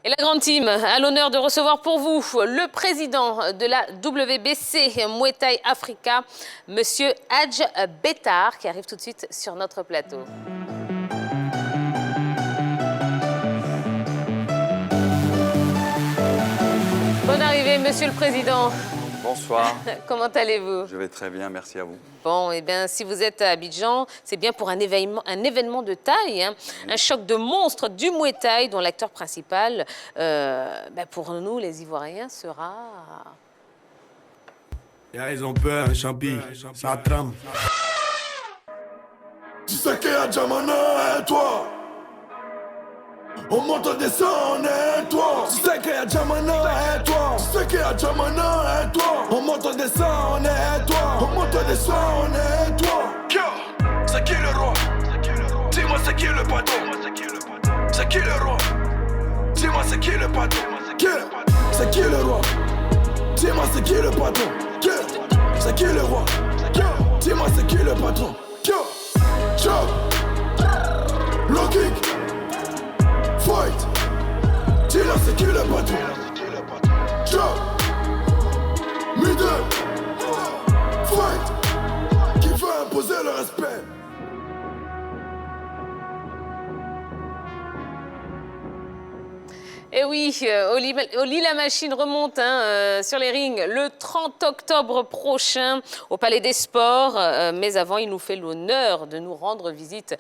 Et la grande team a l'honneur de recevoir pour vous le président de la WBC Muay Thai Africa, Monsieur Hadj Bétard, qui arrive tout de suite sur notre plateau. Bonne arrivée, Monsieur le Président. Bonsoir. Comment allez-vous? Je vais très bien, merci à vous. Bon, eh bien, si vous êtes à Abidjan, c'est bien pour un événement de taille, hein, un choc de monstres du Muay Thai dont l'acteur principal, pour nous, les Ivoiriens, sera... Ils ont peur, champi, ça trame. Tu sais qu'il y a Jamana et toi. On monte, on descend, on est toi. Tu sais qu'il y a Jamana et toi. Tu sais qu'il y a Jamana et toi. On monte, on descend, on est toi. On monte, on descend, on est toi. C'est qui le roi? Dis-moi c'est qui le patron? C'est qui le roi? Dis-moi c'est qui le patron? C'est qui le roi? Dis-moi c'est qui le patron? C'est qui le roi? Dis-moi c'est qui le patron? Chop, low kick, fight. Dis-leur c'est qui le patron? Chop, middle, fight. Qui veut imposer le respect? Et oui, Oli la machine remonte sur les rings le 30 octobre prochain au Palais des Sports. Mais avant, il nous fait l'honneur de nous rendre visite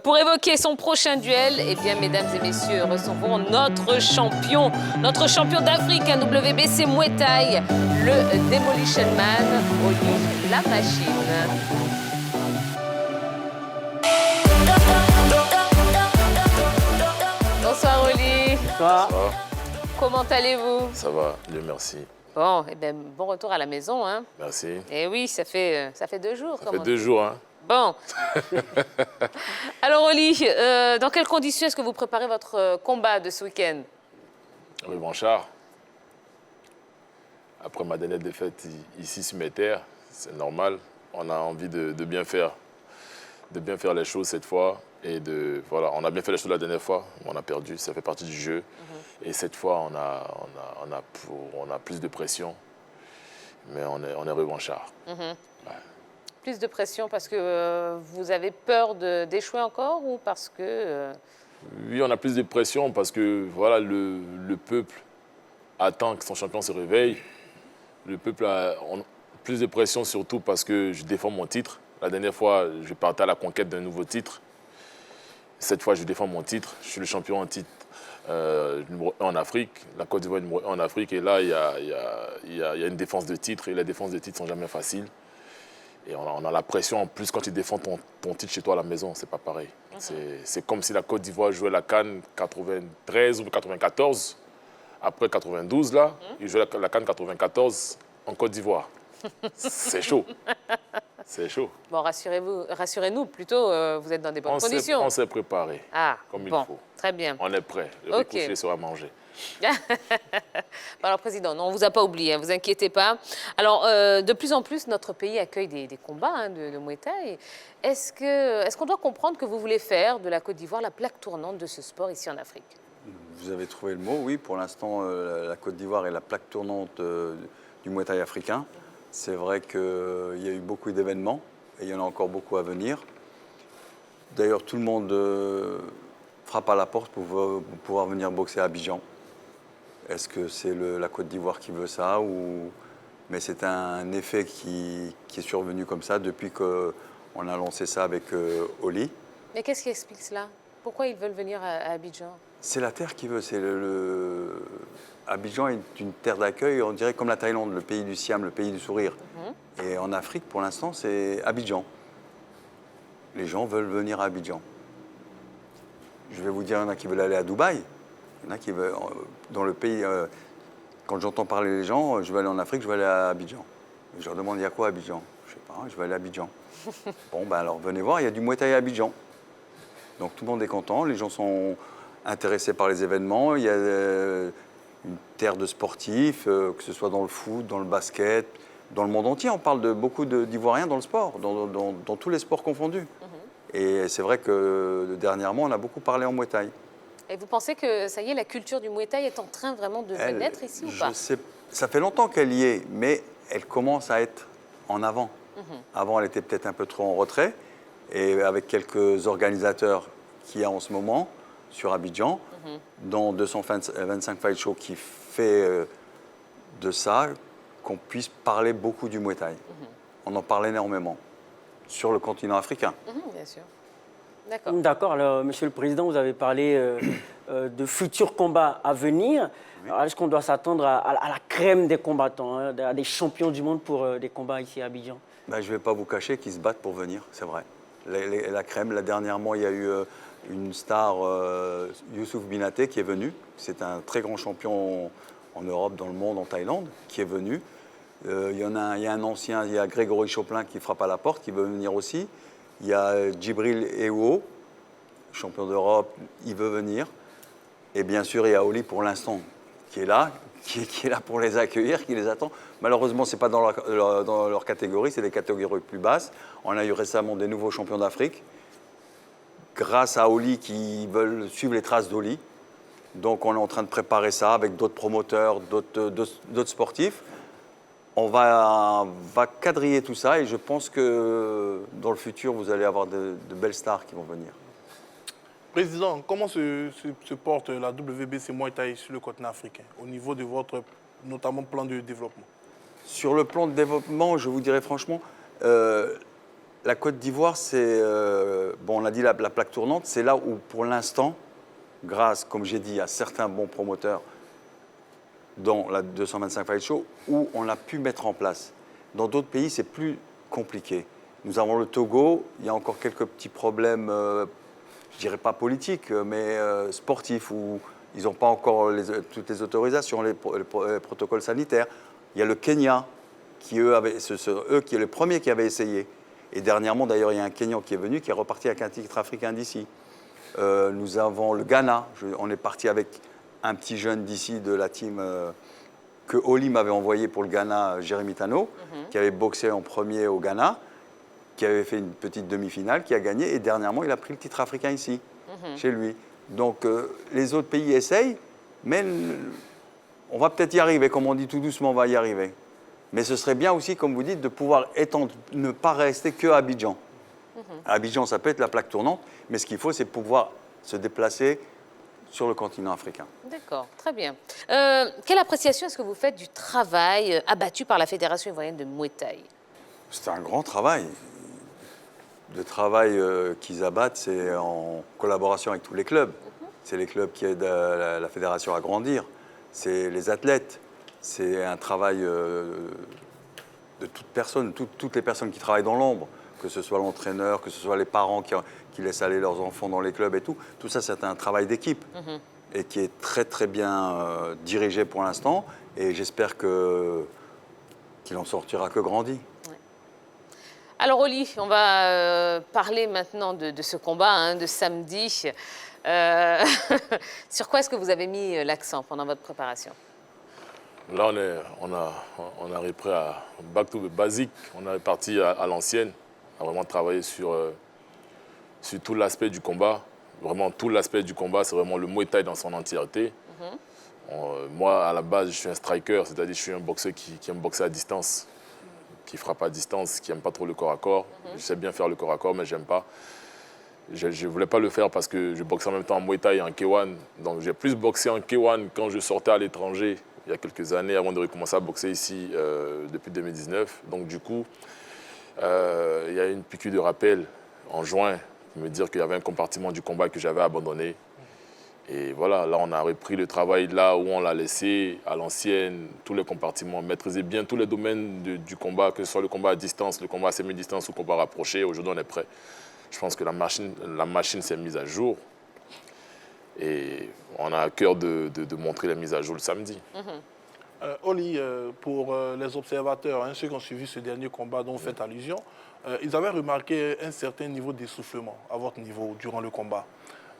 pour évoquer son prochain duel. Eh bien, mesdames et messieurs, recevons notre champion d'Afrique, un WBC Muay Thai, le Demolition Man, Oli la machine. Bonsoir Oli. Bonsoir. Comment allez-vous? Ça va, Dieu merci. Bon, eh bien, bon retour à la maison, hein. Merci. Eh oui, ça fait 2 jours. Ça fait 2 jours, hein. Bon. Alors Oli, dans quelles conditions est-ce que vous préparez votre combat de ce week-end? Revanchard. Après ma dernière défaite ici sur mes terres, c'est normal. On a envie de bien faire les choses cette fois. Et voilà, on a bien fait les choses la dernière fois, mais on a perdu, ça fait partie du jeu. Et cette fois, on a plus de pression, mais on est revanchard. Ouais. Plus de pression parce que vous avez peur d'échouer encore ou parce que... Oui, on a plus de pression parce que voilà, le peuple attend que son champion se réveille. Le peuple a plus de pression surtout parce que je défends mon titre. La dernière fois, je partais à la conquête d'un nouveau titre. Cette fois, je défends mon titre. Je suis le champion en titre numéro 1 en Afrique. La Côte d'Ivoire est numéro 1 en Afrique. Et là, il y a une défense de titre. Et les défenses de titre ne sont jamais faciles. Et on a la pression. En plus, quand tu défends ton titre chez toi à la maison, c'est pas pareil. C'est comme si la Côte d'Ivoire jouait la CAN 93 ou 94. Après 92, là, ils jouaient la CAN 94 en Côte d'Ivoire. C'est chaud. C'est chaud. Bon, rassurez-nous plutôt, vous êtes dans des bonnes conditions. On s'est préparé, comme il faut. Très bien. On est prêt. Le ricochet sera mangé. Alors, Président, on ne vous a pas oublié, ne vous inquiétez pas. Alors, de plus en plus, notre pays accueille des combats de Muay Thai. Est-ce qu'on doit comprendre que vous voulez faire de la Côte d'Ivoire la plaque tournante de ce sport ici en Afrique? Vous avez trouvé le mot, oui. Pour l'instant, la Côte d'Ivoire est la plaque tournante du Muay Thai africain. C'est vrai qu'il y a eu beaucoup d'événements et il y en a encore beaucoup à venir. D'ailleurs, tout le monde frappe à la porte pour pouvoir venir boxer à Abidjan. Est-ce que c'est la Côte d'Ivoire qui veut ça Mais c'est un effet qui est survenu comme ça depuis qu'on a lancé ça avec Oli. Mais qu'est-ce qui explique cela? Pourquoi ils veulent venir à Abidjan? C'est la terre qui veut. Abidjan est une terre d'accueil, on dirait comme la Thaïlande, le pays du Siam, le pays du sourire. Et en Afrique, pour l'instant, c'est Abidjan. Les gens veulent venir à Abidjan. Je vais vous dire, il y en a qui veulent aller à Dubaï. Il y en a qui veulent, dans le pays, quand j'entends parler les gens, je vais aller en Afrique, je vais aller à Abidjan. Je leur demande, il y a quoi à Abidjan? Je ne sais pas, je vais aller à Abidjan. Bon, ben alors venez voir, il y a du Muay Thai à Abidjan. Donc tout le monde est content, les gens sont intéressés par les événements. Il y a une terre de sportifs, que ce soit dans le foot, dans le basket, dans le monde entier. On parle de beaucoup d'Ivoiriens dans le sport, dans tous les sports confondus. Et c'est vrai que dernièrement, on a beaucoup parlé en Muay Thai. Et vous pensez que, ça y est, la culture du Muay Thai est en train vraiment de naître ici ou pas? Ça fait longtemps qu'elle y est, mais elle commence à être en avant. Avant, elle était peut-être un peu trop en retrait. Et avec quelques organisateurs qu'il y a en ce moment sur Abidjan, dont 225 Fight Show qui fait de ça qu'on puisse parler beaucoup du Muay Thai. On en parle énormément sur le continent africain. Bien sûr. D'accord. D'accord. Alors, Monsieur le Président, vous avez parlé de futurs combats à venir. Alors, est-ce qu'on doit s'attendre à la crème des combattants, hein, à des champions du monde pour des combats ici à Abidjan? Ben, je ne vais pas vous cacher qu'ils se battent pour venir, c'est vrai. La crème, là, dernièrement, il y a eu une star, Youssouf Binaté, qui est venu. C'est un très grand champion en Europe, dans le monde, en Thaïlande, qui est venu. Il y a un ancien, il y a Grégory Choplin qui frappe à la porte, qui veut venir aussi. Il y a Djibril Ewo, champion d'Europe, il veut venir. Et bien sûr, il y a Oli pour l'instant, qui est là, qui est là pour les accueillir, qui les attend. Malheureusement, ce n'est pas dans leur catégorie, c'est des catégories plus basses. On a eu récemment des nouveaux champions d'Afrique, grâce à Oli qui veulent suivre les traces d'Oli. Donc on est en train de préparer ça avec d'autres promoteurs, d'autres sportifs. On va quadriller tout ça et je pense que dans le futur, vous allez avoir de belles stars qui vont venir. Président, comment se porte la WBC Muay Thai sur le continent africain, au niveau de votre, notamment, plan de développement? Sur le plan de développement, je vous dirais franchement, la Côte d'Ivoire, c'est, bon, on a dit la plaque tournante, c'est là où pour l'instant, grâce, comme j'ai dit, à certains bons promoteurs, dans la 225 Fight Show, où on a pu mettre en place. Dans d'autres pays, c'est plus compliqué. Nous avons le Togo, il y a encore quelques petits problèmes, je dirais pas politiques, mais sportifs, où ils n'ont pas encore toutes les autorisations, les protocoles sanitaires. Il y a le Kenya, qui eux qui est le premier qui avait essayé. Et dernièrement, d'ailleurs, il y a un Kenyan qui est venu, qui est reparti avec un titre africain d'ici. Nous avons le Ghana, on est parti avec un petit jeune d'ici de la team que Oli m'avait envoyé pour le Ghana, Jérémy Tano, qui avait boxé en premier au Ghana, qui avait fait une petite demi-finale, qui a gagné, et dernièrement, il a pris le titre africain ici, chez lui. Donc, les autres pays essayent, mais on va peut-être y arriver, comme on dit tout doucement, on va y arriver. Mais ce serait bien aussi, comme vous dites, de pouvoir étendre, ne pas rester qu'à Abidjan. À Abidjan, ça peut être la plaque tournante, mais ce qu'il faut, c'est pouvoir se déplacer sur le continent africain. D'accord, très bien. Quelle appréciation est-ce que vous faites du travail abattu par la Fédération ivoirienne de Muay Thai? C'est un grand travail. Le travail qu'ils abattent, c'est en collaboration avec tous les clubs. C'est les clubs qui aident la fédération à grandir. C'est les athlètes. C'est un travail de toute personne, toutes les personnes qui travaillent dans l'ombre, que ce soit l'entraîneur, que ce soit les parents qui laissent aller leurs enfants dans les clubs et tout. Tout ça, c'est un travail d'équipe et qui est très, très bien dirigé pour l'instant. Et j'espère qu'il en sortira que grandi. Alors, Oli, on va parler maintenant de ce combat de samedi. Sur quoi est-ce que vous avez mis l'accent pendant votre préparation? Là, on a repris à back to the basic. On est parti à l'ancienne, à vraiment travailler sur tout l'aspect du combat. Vraiment, tout l'aspect du combat, c'est vraiment le Muay Thai dans son entièreté. Moi, à la base, je suis un striker, c'est-à-dire je suis un boxeur qui aime boxer à distance, qui frappe à distance, qui n'aime pas trop le corps à corps. Je sais bien faire le corps à corps, mais je n'aime pas. Je ne voulais pas le faire parce que je boxais en même temps en Muay Thai et en K1. Donc, j'ai plus boxé en K1 quand je sortais à l'étranger, il y a quelques années, avant de recommencer à boxer ici depuis 2019. Donc, du coup, il y a une piqûre de rappel en juin pour me dire qu'il y avait un compartiment du combat que j'avais abandonné. Et voilà, là, on a repris le travail là où on l'a laissé, à l'ancienne, tous les compartiments, maîtriser bien tous les domaines du combat, que ce soit le combat à distance, le combat à semi-distance ou le combat rapproché. Aujourd'hui, on est prêt. Je pense que la machine s'est mise à jour. Et on a à cœur de montrer la mise à jour le samedi. Oli, pour les observateurs, ceux qui ont suivi ce dernier combat dont vous faites allusion, ils avaient remarqué un certain niveau d'essoufflement à votre niveau durant le combat.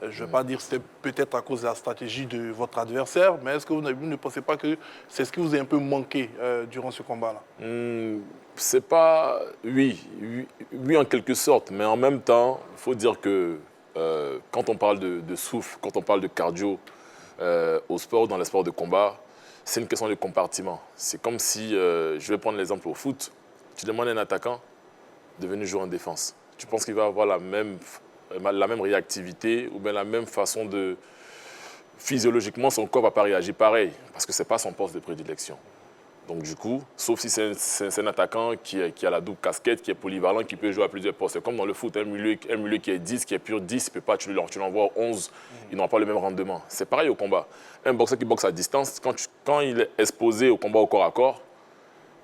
Je ne vais pas dire que c'était peut-être à cause de la stratégie de votre adversaire, mais est-ce que vous ne pensez pas que c'est ce qui vous a un peu manqué durant ce combat-là? C'est pas... Oui, en quelque sorte, mais en même temps, il faut dire que quand on parle de souffle, quand on parle de cardio au sport, dans les sports de combat, c'est une question de compartiment. C'est comme si, je vais prendre l'exemple au foot, tu demandes à un attaquant de venir jouer en défense. Tu penses qu'il va avoir la même réactivité ou bien la même façon de... Physiologiquement, son corps ne va pas réagir pareil, parce que ce n'est pas son poste de prédilection. Donc du coup, sauf si c'est un attaquant qui a la double casquette, qui est polyvalent, qui peut jouer à plusieurs postes. C'est comme dans le foot, un milieu qui est 10, qui est pur 10, tu l'envoies 11, ils n'ont pas le même rendement. C'est pareil au combat. Un boxeur qui boxe à distance, quand il est exposé au combat au corps à corps,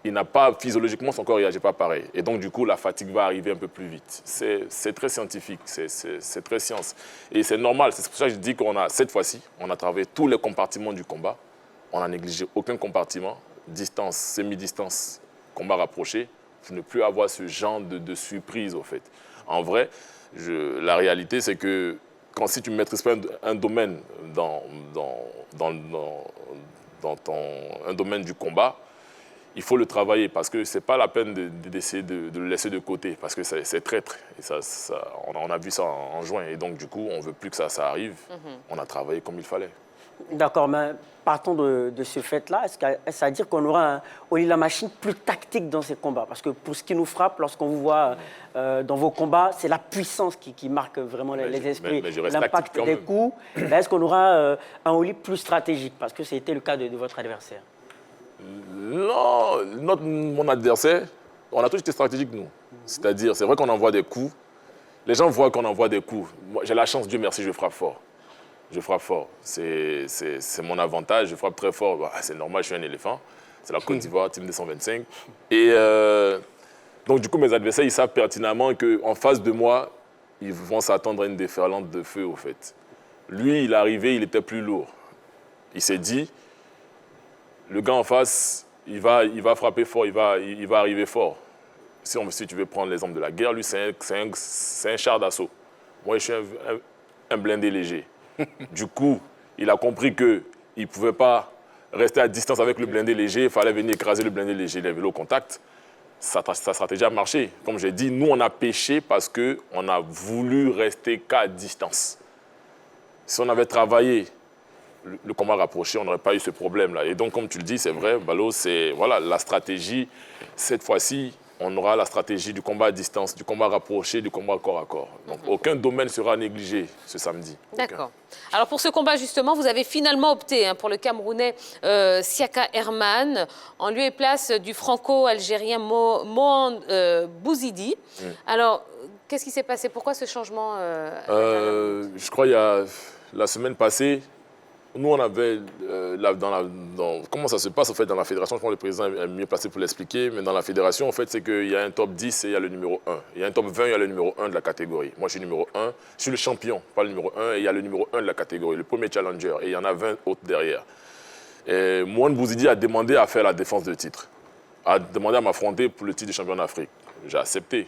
il n'a pas, physiologiquement, son corps ne réagit pas pareil. Et donc, du coup, la fatigue va arriver un peu plus vite. C'est très scientifique, c'est très science. Et c'est normal, c'est pour ça que je dis cette fois-ci, on a travaillé tous les compartiments du combat. On n'a négligé aucun compartiment. Distance, semi-distance, combat rapproché, pour ne plus avoir ce genre de surprise, au fait. En vrai, la réalité, c'est que si tu ne maîtrises pas un domaine un domaine du combat, il faut le travailler parce que ce n'est pas la peine d'essayer de le laisser de côté parce que c'est traître. Et on a vu ça en juin et donc du coup, on ne veut plus que ça arrive. On a travaillé comme il fallait. D'accord, mais partons de ce fait-là. Est-ce à dire qu'on aura Oli La Machine plus tactique dans ses combats? Parce que pour ce qui nous frappe, lorsqu'on vous voit dans vos combats, c'est la puissance qui marque vraiment les esprits, l'impact des coups. Est-ce qu'on aura un Oli plus stratégique? Parce que c'était le cas de votre adversaire. Non, mon adversaire, on a tous été stratégiques, nous. C'est-à-dire, c'est vrai qu'on envoie des coups. Les gens voient qu'on envoie des coups. Moi, j'ai la chance, Dieu merci, je frappe fort. Je frappe fort. C'est mon avantage. Je frappe très fort. Bah, c'est normal, je suis un éléphant. C'est la Côte d'Ivoire, Team 225. Et donc, du coup, mes adversaires, ils savent pertinemment qu'en face de moi, ils vont s'attendre à une déferlante de feu, au fait. Lui, il est arrivé, il était plus lourd. Il s'est dit, le gars en face, il va frapper fort, il va arriver fort. Si tu veux prendre l'exemple de la guerre, lui, c'est un char d'assaut. Moi, je suis un blindé léger. Du coup, il a compris qu'il ne pouvait pas rester à distance avec le blindé léger. Il fallait venir écraser le blindé léger, les vélos au contact. Sa stratégie a marché. Comme j'ai dit, nous, on a péché parce qu'on a voulu rester qu'à distance. Si on avait travaillé le combat rapproché, on n'aurait pas eu ce problème-là. Et donc, comme tu le dis, c'est vrai, Balo, c'est la stratégie. Cette fois-ci, on aura la stratégie du combat à distance, du combat rapproché, du combat corps à corps. Donc, aucun domaine sera négligé ce samedi. D'accord. Alors, pour ce combat, justement, vous avez finalement opté pour le Camerounais Siaka Herman, en lieu et place du franco-algérien Mohand Bouzidi. Alors, qu'est-ce qui s'est passé? Pourquoi ce changement Je crois qu'il y a la semaine passée, nous, on avait, comment ça se passe en fait, dans la fédération, je pense que le président est mieux placé pour l'expliquer, mais dans la fédération, en fait, c'est qu'il y a un top 10 et il y a le numéro 1. Il y a un top 20 et il y a le numéro 1 de la catégorie. Moi, je suis numéro 1, je suis le champion, pas le numéro 1, et il y a le numéro 1 de la catégorie, le premier challenger, et il y en a 20 autres derrière. Mohand Bouzidi a demandé à faire la défense de titre, a demandé à m'affronter pour le titre de champion d'Afrique. J'ai accepté.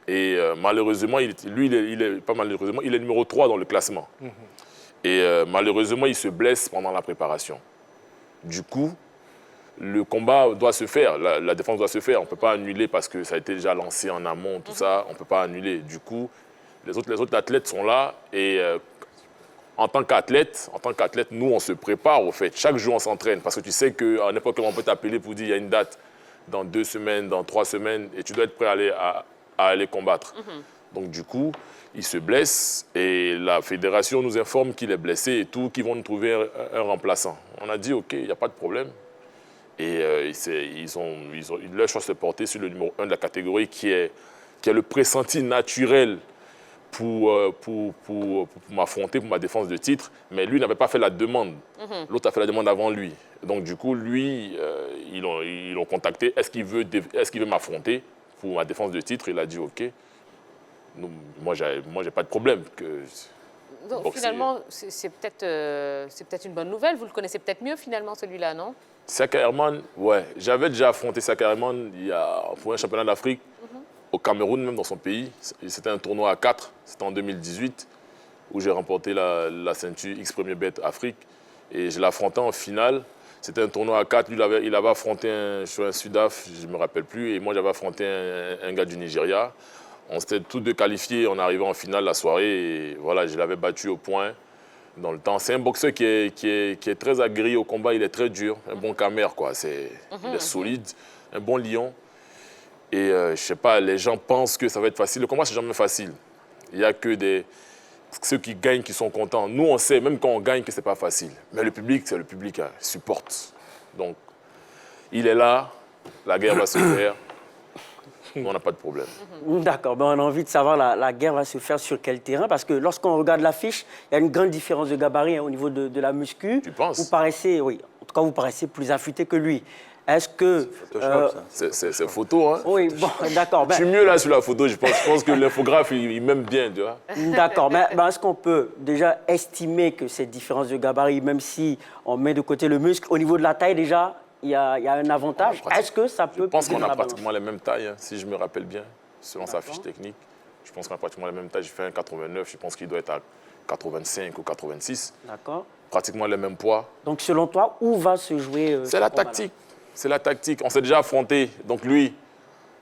Et malheureusement, il est numéro 3 dans le classement. Et malheureusement, il se blesse pendant la préparation. Du coup, le combat doit se faire, la défense doit se faire. On ne peut pas annuler parce que ça a été déjà lancé en amont, tout ça. On ne peut pas annuler. Du coup, les autres athlètes sont là. Et en tant qu'athlète, nous, on se prépare au fait. Chaque jour, on s'entraîne. Parce que tu sais qu'à n'importe quel moment, on peut t'appeler pour dire qu'il y a une date dans 2 semaines, dans 3 semaines. Et tu dois être prêt à aller combattre. Donc, du coup, il se blesse et la fédération nous informe qu'il est blessé et tout, qu'ils vont nous trouver un remplaçant. On a dit, OK, il n'y a pas de problème. Et leur choix se porter sur le numéro 1 de la catégorie qui est le pressenti naturel pour m'affronter, pour ma défense de titre. Mais lui n'avait pas fait la demande. L'autre a fait la demande avant lui. Donc, du coup, lui, ils l'ont contacté. Est-ce qu'il veut m'affronter pour ma défense de titre? Il a dit, OK. Moi, j'ai pas de problème. Donc, finalement, c'est peut-être une bonne nouvelle. Vous le connaissez peut-être mieux, finalement, celui-là, non? Siaka Herman, ouais. J'avais déjà affronté Siaka Herman pour un championnat d'Afrique, au Cameroun, même dans son pays. C'était un tournoi à 4. C'était en 2018, où j'ai remporté la ceinture X Premier Bet Afrique. Et je l'ai affronté en finale. C'était un tournoi à 4. Lui, il avait affronté sur un Sudaf, je ne me rappelle plus. Et moi, j'avais affronté un gars du Nigeria. On s'était tous deux qualifiés. On arrivait en finale la soirée. Et voilà, je l'avais battu au point dans le temps. C'est un boxeur qui est très aguerri au combat. Il est très dur. Un bon camère, quoi. Il est solide. Un bon lion. Et je ne sais pas, les gens pensent que ça va être facile. Le combat, c'est jamais facile. Il n'y a que ceux qui gagnent qui sont contents. Nous, on sait, même quand on gagne, que ce n'est pas facile. Mais le public, c'est le public, hein, il supporte. Donc, il est là, la guerre va se faire. On n'a pas de problème. D'accord, ben on a envie de savoir la guerre va se faire sur quel terrain, parce que lorsqu'on regarde l'affiche, il y a une grande différence de gabarit hein, au niveau de la muscu. Tu penses? Vous paraissez, oui, en tout cas vous paraissez plus affûté que lui. Est-ce que... C'est photo, hein? Oui, bon, d'accord. Je suis mieux là sur la photo, je pense que l'infographe, il m'aime bien, tu vois. D'accord, mais est-ce qu'on peut déjà estimer que cette différence de gabarit, même si on met de côté le muscle, au niveau de la taille déjà, il y a un avantage? Est-ce que ça peut... Je pense qu'on peser dans a la balance? pratiquement les mêmes tailles, hein, si je me rappelle bien, selon sa fiche technique. Je pense qu'on a pratiquement les mêmes tailles. J'ai fait un 89, je pense qu'il doit être à 85 ou 86. D'accord. Pratiquement les mêmes poids. Donc selon toi, où va se jouer C'est la tactique. C'est la tactique. On s'est déjà affronté. Donc lui,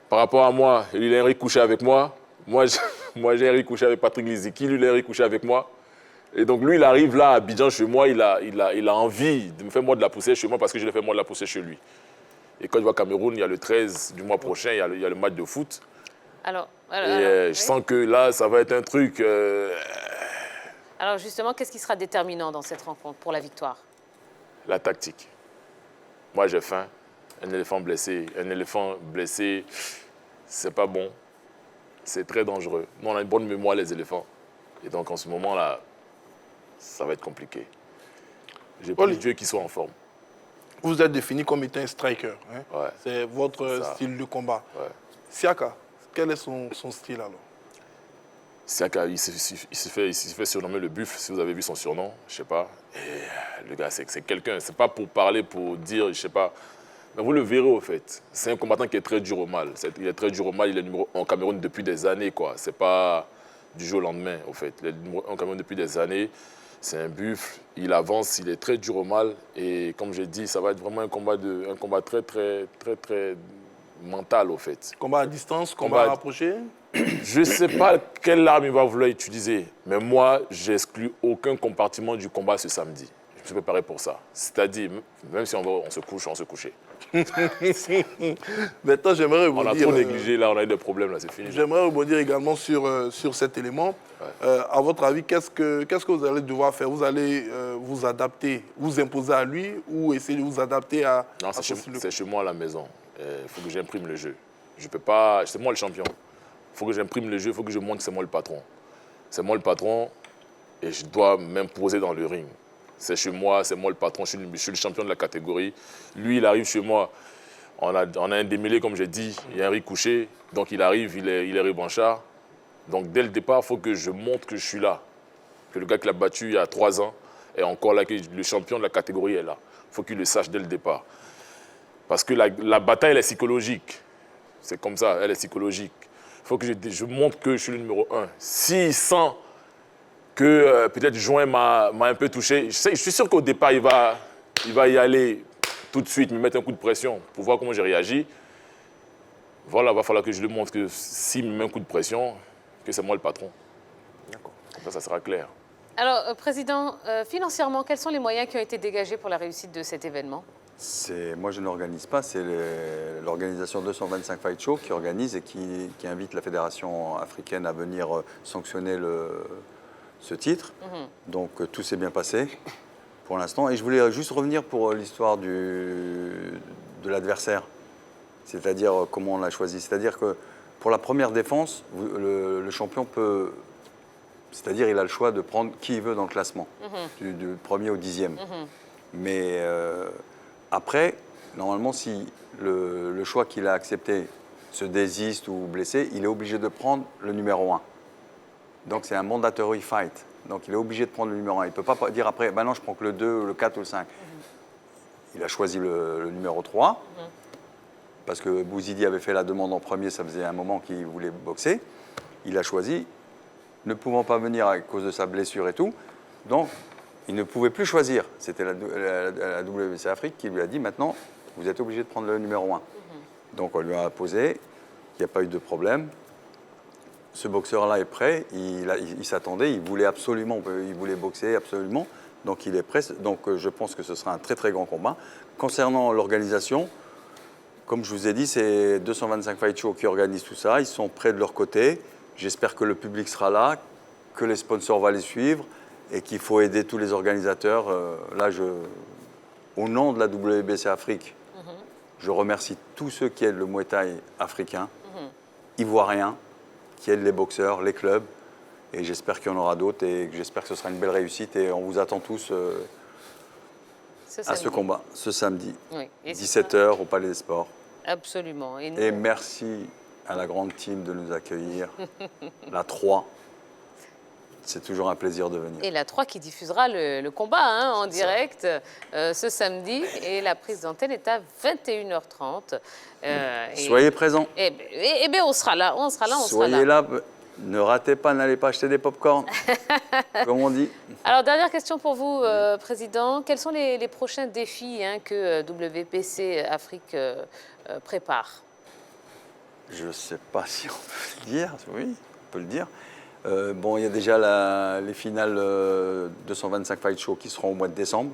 par rapport à moi, il a couché avec moi. Moi, j'ai couché avec Patrick Liziki. Lui, il a couché avec moi. Et donc lui, il arrive là à Abidjan chez moi. Il a envie de me faire moi de la poussière chez moi parce que je l'ai fait moi de la poussière chez lui. Et quand je vois Cameroun, il y a le 13 du mois prochain, il y a le match de foot. Je sens que là, ça va être un truc... Alors justement, qu'est-ce qui sera déterminant dans cette rencontre pour la victoire? La tactique. Moi, j'ai faim. Un éléphant blessé, c'est pas bon. C'est très dangereux. Nous, on a une bonne mémoire, les éléphants. Et donc, en ce moment-là, ça va être compliqué. J'ai pris Dieu qui soit en forme. Vous êtes défini comme étant un striker. Hein? Ouais. C'est votre style de combat. Ouais. Siaka, quel est son style alors? Siaka, il se fait surnommer le buff, si vous avez vu son surnom, je sais pas. Et le gars, c'est quelqu'un. C'est pas pour parler, pour dire, je sais pas. Mais vous le verrez au fait. C'est un combattant qui est très dur au mal. Il est très dur au mal. Il est numéro 1 en Cameroun depuis des années, quoi. C'est pas du jour au lendemain, au fait. Il est numéro 1 en Cameroun depuis des années. C'est un buffle. Il avance. Il est très dur au mal. Et comme j'ai dit, ça va être vraiment un combat très, très, très, très mental, au fait. Combat à distance, combat rapproché? Je ne sais pas quelle arme il va vouloir utiliser. Mais moi, j'exclus aucun compartiment du combat ce samedi. Je me suis préparé pour ça. C'est-à-dire, même si on se couche, on se couchait. Maintenant, j'aimerais rebondir... On a trop négligé, là, on a eu des problèmes, là, c'est fini. J'aimerais rebondir également sur cet élément. Ouais. À votre avis, qu'est-ce que vous allez devoir faire? Vous allez vous adapter, vous imposer à lui ou essayer de vous adapter à... Non, c'est chez moi à la maison. Il faut que j'imprime le jeu. Je peux pas... C'est moi le champion. Il faut que j'imprime le jeu, il faut que je montre que c'est moi le patron. C'est moi le patron et je dois m'imposer dans le ring. C'est chez moi, c'est moi le patron, je suis le champion de la catégorie. Lui, il arrive chez moi, on a un démêlé, comme j'ai dit, il y a un riz couché, donc il arrive, il est revanchard. Donc dès le départ, il faut que je montre que je suis là. Que le gars qui l'a battu il y a 3 ans est encore là, que le champion de la catégorie est là. Il faut qu'il le sache dès le départ. Parce que la bataille, elle est psychologique. C'est comme ça, elle est psychologique. Il faut que je montre que je suis le numéro 1. S'il sent que peut-être Join m'a un peu touché, je suis sûr qu'au départ, il va y aller tout de suite, me mettre un coup de pression pour voir comment j'ai réagi. Voilà, il va falloir que je lui montre que s'il me met un coup de pression, que c'est moi le patron. D'accord. Comme ça sera clair. Alors, Président, financièrement, quels sont les moyens qui ont été dégagés pour la réussite de cet événement? Moi, je n'organise pas, c'est l'organisation 225 Fight Show qui organise et qui invite la Fédération africaine à venir sanctionner ce titre. Donc, tout s'est bien passé pour l'instant. Et je voulais juste revenir pour l'histoire de l'adversaire, c'est-à-dire comment on l'a choisi. C'est-à-dire que pour la première défense, le champion peut... C'est-à-dire il a le choix de prendre qui il veut dans le classement, du premier au 10e. Mais... après, normalement, si le choix qu'il a accepté se désiste ou blessé, il est obligé de prendre le numéro 1. Donc, c'est un mandatory fight. Donc, il est obligé de prendre le numéro 1. Il ne peut pas dire après, ben non, je prends que le 2, le 4 ou le 5. Il a choisi le numéro 3, parce que Bouzidi avait fait la demande en premier, ça faisait un moment qu'il voulait boxer. Il a choisi, ne pouvant pas venir à cause de sa blessure et tout. Donc, il ne pouvait plus choisir. C'était la WBC Afrique qui lui a dit maintenant, vous êtes obligé de prendre le numéro 1. Donc on lui a posé, il n'y a pas eu de problème. Ce boxeur-là est prêt, il s'attendait, il voulait absolument, il voulait boxer absolument, donc il est prêt. Donc je pense que ce sera un très très grand combat. Concernant l'organisation, comme je vous ai dit, c'est 225 Fight Show qui organise tout ça, ils sont prêts de leur côté. J'espère que le public sera là, que les sponsors vont les suivre et qu'il faut aider tous les organisateurs. Là, au nom de la WBC Afrique, je remercie tous ceux qui aident le Muay Thai africain, ivoirien, qui aident les boxeurs, les clubs. Et j'espère qu'il y en aura d'autres et j'espère que ce sera une belle réussite. Et on vous attend tous à ce combat, ce samedi, Oui. 17h au Palais des Sports. Absolument. Et, nous, Et merci à la grande team de nous accueillir, la 3. C'est toujours un plaisir de venir. et la 3 qui diffusera le combat en direct ce samedi. Et la prise d'antenne est à 21h30. Soyez présents. Et bien, on sera là. On sera là. Soyez là. Ne ratez pas, n'allez pas acheter des pop-corn, comme on dit. Alors, dernière question pour vous, Président. Quels sont les prochains défis que WPC Afrique prépare? Je ne sais pas si on peut le dire. Oui, on peut le dire. Bon, il y a déjà les finales 225 Fight Show qui seront au mois de décembre.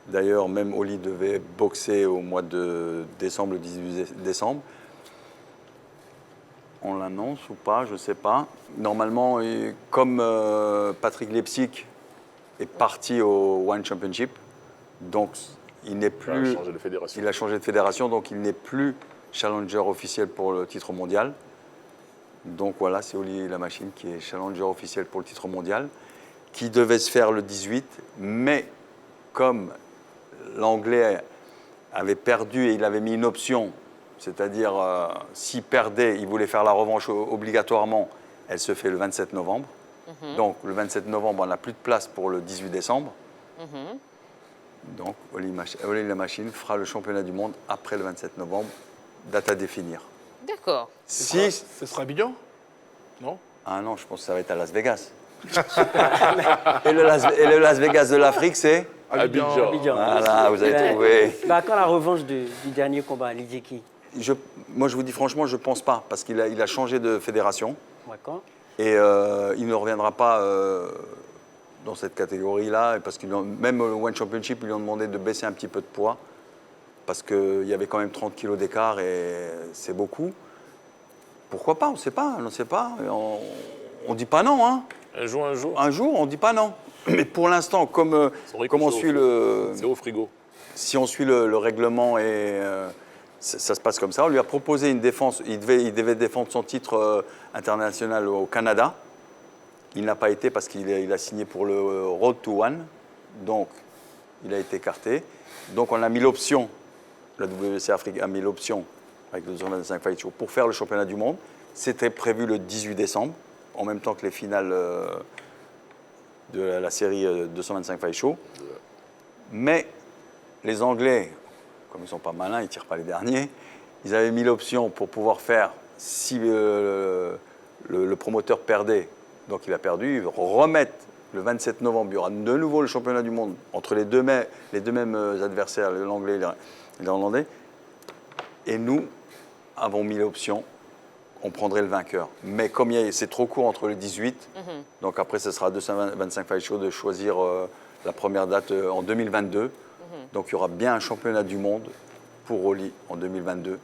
D'ailleurs, même Oli devait boxer au mois de décembre, le 18 décembre. On l'annonce ou pas, je ne sais pas. Normalement, comme Patrick Lepsik est parti au One Championship, donc il n'est plus. Il a changé de fédération. Il a changé de fédération, donc il n'est plus challenger officiel pour le titre mondial. Donc voilà, c'est Oli Lamachine qui est challenger officiel pour le titre mondial, qui devait se faire le 18, mais comme l'Anglais avait perdu et il avait mis une option, c'est-à-dire s'il perdait, il voulait faire la revanche obligatoirement, elle se fait le 27 novembre. Donc le 27 novembre, on n'a plus de place pour le 18 décembre. Donc Oli Lamachine fera le championnat du monde après le 27 novembre, date à définir. D'accord. Ce sera Abidjan? Non? Ah non, je pense que ça va être à Las Vegas. et le Las Vegas de l'Afrique, c'est Abidjan. Voilà, vous avez trouvé. Quand la revanche du dernier combat, Lidjeki? Moi, je vous dis franchement, je ne pense pas, parce qu'il a changé de fédération. D'accord. Et il ne reviendra pas dans cette catégorie-là, parce que même au One Championship, ils lui ont demandé de baisser un petit peu de poids, parce qu'il y avait quand même 30 kilos d'écart, et c'est beaucoup. Pourquoi pas? On ne sait pas, on ne sait pas. On ne dit pas non, hein. Un jour. Un jour, on ne dit pas non. Mais pour l'instant, comme on suit C'est au frigo. Si on suit le règlement et ça se passe comme ça, on lui a proposé une défense. Il devait défendre son titre international au Canada. Il n'a pas été parce qu'il a signé pour le Road to One. Donc, il a été écarté. Donc, on a mis l'option, la WBC Afrique a mis l'option avec le 225 Fight Show pour faire le championnat du monde. C'était prévu le 18 décembre, en même temps que les finales de la série 225 Fight Show. Mais les Anglais, comme ils ne sont pas malins, ils ne tirent pas les derniers, ils avaient mis l'option pour pouvoir faire, si le promoteur perdait, donc il a perdu, ils remettent le 27 novembre, il y aura de nouveau le championnat du monde entre les deux mêmes adversaires, l'Anglais et l'Hollandais. Et nous avons mis l'option, on prendrait le vainqueur. Mais comme c'est trop court entre le 18, donc après ce sera 225 Fight Show de choisir la première date en 2022. Donc il y aura bien un championnat du monde pour Oli en 2022.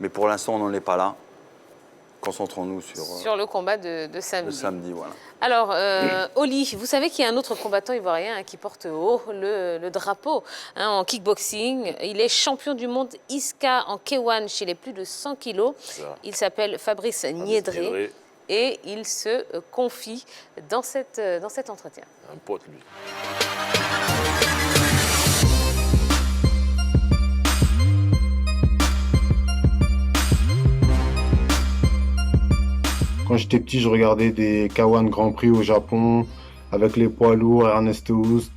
Mais pour l'instant, on n'en est pas là. Concentrons-nous sur le combat de samedi. Le samedi, voilà. Alors, Oli, vous savez qu'il y a un autre combattant ivoirien qui porte haut le drapeau en kickboxing. Il est champion du monde ISCA en K1 chez les plus de 100 kilos. Il s'appelle Fabrice Niédré et il se confie dans cet entretien. Un pote, lui. Quand j'étais petit, je regardais des K1 Grand Prix au Japon avec les poids lourds, Ernest Houst,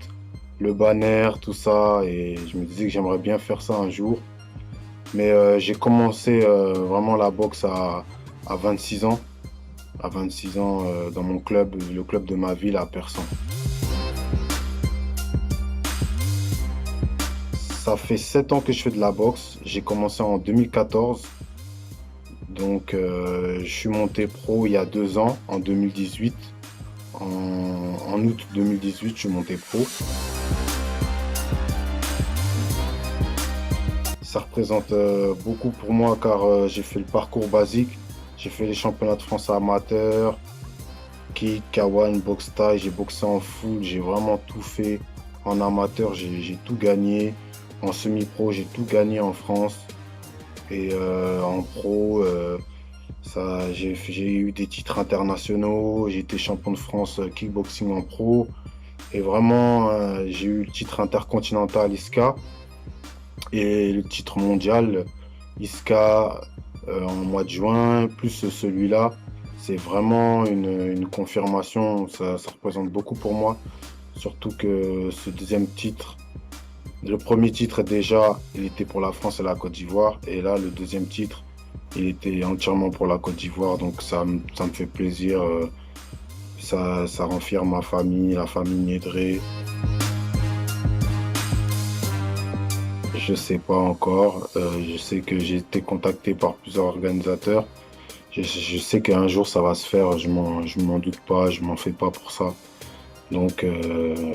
le Banner, tout ça. Et je me disais que j'aimerais bien faire ça un jour. Mais j'ai commencé vraiment la boxe à 26 ans. À 26 ans dans mon club, le club de ma ville à Persan. Ça fait 7 ans que je fais de la boxe. J'ai commencé en 2014. Donc, je suis monté pro il y a 2 ans, en 2018. En août 2018, je suis monté pro. Ça représente beaucoup pour moi car j'ai fait le parcours basique. J'ai fait les championnats de France amateurs, kick, K1, boxe taille. J'ai boxé en full, j'ai vraiment tout fait. En amateur, j'ai tout gagné. En semi-pro, j'ai tout gagné en France. Et en pro, j'ai eu des titres internationaux. J'ai été champion de France kickboxing en pro. Et vraiment, j'ai eu le titre intercontinental ISCA et le titre mondial ISCA en mois de juin, plus celui-là. C'est vraiment une confirmation. Ça représente beaucoup pour moi. Surtout que ce deuxième titre, le premier titre déjà, il était pour la France et la Côte d'Ivoire. Et là, le deuxième titre, il était entièrement pour la Côte d'Ivoire. Donc ça me fait plaisir. Ça rend fier ma famille, la famille Niedré. Je sais pas encore. Je sais que j'ai été contacté par plusieurs organisateurs. Je sais qu'un jour ça va se faire. Je m'en doute pas. Je m'en fais pas pour ça. Donc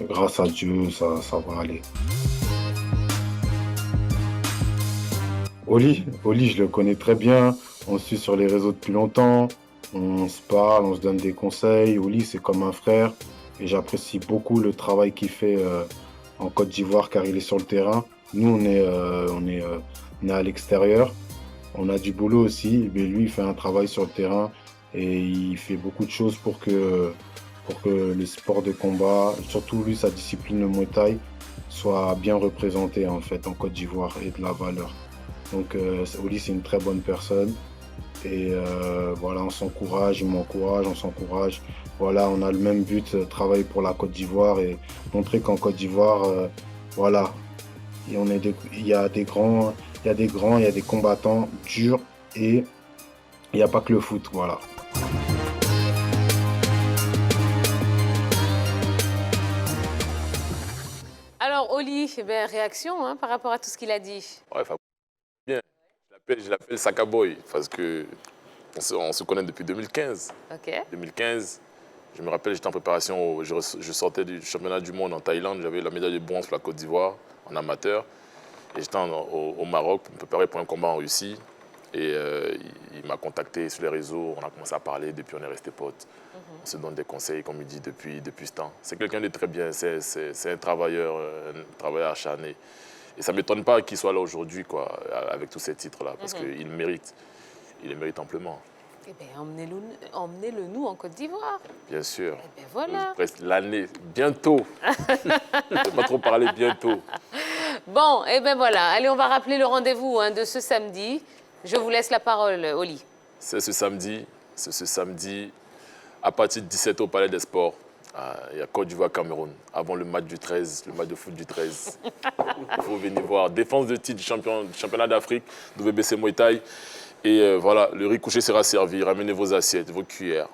grâce à Dieu, ça va aller. Oli, je le connais très bien. On se suit sur les réseaux depuis longtemps. On se parle, on se donne des conseils. Oli, c'est comme un frère. Et j'apprécie beaucoup le travail qu'il fait en Côte d'Ivoire car il est sur le terrain. Nous, on est à l'extérieur. On a du boulot aussi. Mais lui, il fait un travail sur le terrain. Et il fait beaucoup de choses pour que les sports de combat, surtout lui, sa discipline, le Muay Thai, soit bien représenté en fait en Côte d'Ivoire et de la valeur. Donc Oli, c'est une très bonne personne. Et voilà, on s'encourage, il m'encourage, on s'encourage. Voilà, on a le même but, travailler pour la Côte d'Ivoire et montrer qu'en Côte d'Ivoire, voilà, il y a des grands, il y a des combattants durs et il n'y a pas que le foot, voilà. Alors, Oli, réaction par rapport à tout ce qu'il a dit. Ouais, bien. Je l'appelle Sakaboy parce que on se connaît depuis 2015. Ok. 2015, je me rappelle, j'étais en préparation, je sortais du championnat du monde en Thaïlande, j'avais la médaille de bronze pour la Côte d'Ivoire en amateur. Et j'étais au Maroc pour me préparer pour un combat en Russie. Et il m'a contacté sur les réseaux, on a commencé à parler, depuis on est restés potes. On se donne des conseils, comme il dit, depuis ce temps. C'est quelqu'un de très bien, c'est un travailleur acharné. Et ça ne m'étonne pas qu'il soit là aujourd'hui, avec tous ces titres-là, parce qu'il le mérite. Il les mérite amplement. Eh bien, emmenez-le nous en Côte d'Ivoire. Bien sûr. Eh bien, voilà. L'année, bientôt. Je ne vais pas trop parler, bientôt. Bon, eh bien voilà. Allez, on va rappeler le rendez-vous de ce samedi. Je vous laisse la parole, Oli. C'est ce samedi à partir de 17h au Palais des Sports. Il y a Côte d'Ivoire-Cameroun, avant le match du 13, le match de foot du 13. Il faut venir voir. Défense de titre du championnat d'Afrique, WBC Muay Thai. Et voilà, le riz couché sera servi. Ramenez vos assiettes, vos cuillères,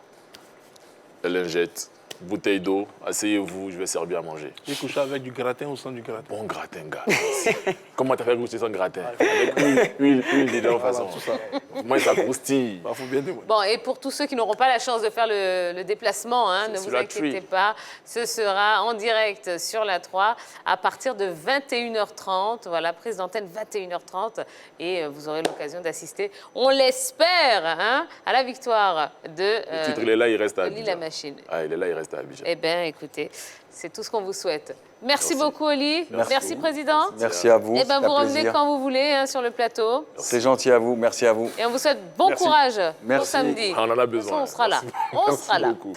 les lingettes, bouteille d'eau. Asseyez-vous, je vais servir à manger. Riz couché avec du gratin ou sans du gratin? Bon gratin, gars. Comment t'as fait goûter sans gratin? Avec huile de toute façon. Tout ça. Moi, ça croustille. Faut bien dire. Bon, et pour tous ceux qui n'auront pas la chance de faire le déplacement, ne vous inquiétez pas, ce sera en direct sur la 3 à partir de 21h30. Voilà, prise d'antenne 21h30 et vous aurez l'occasion d'assister, on l'espère, à la victoire de Le titre, il est là, il reste à Oli Abidjan. la machine. Ah, il est là, il reste à Abidjan. Eh bien, écoutez, c'est tout ce qu'on vous souhaite. Merci beaucoup, Oli. Merci. Président. Merci à vous. Eh bien, c'est vous un revenez plaisir. quand vous voulez sur le plateau. C'est gentil à vous, merci à vous. Et on vous souhaite bon Merci. courage pour Merci. samedi. On en a besoin. On sera là. On Merci sera là. beaucoup.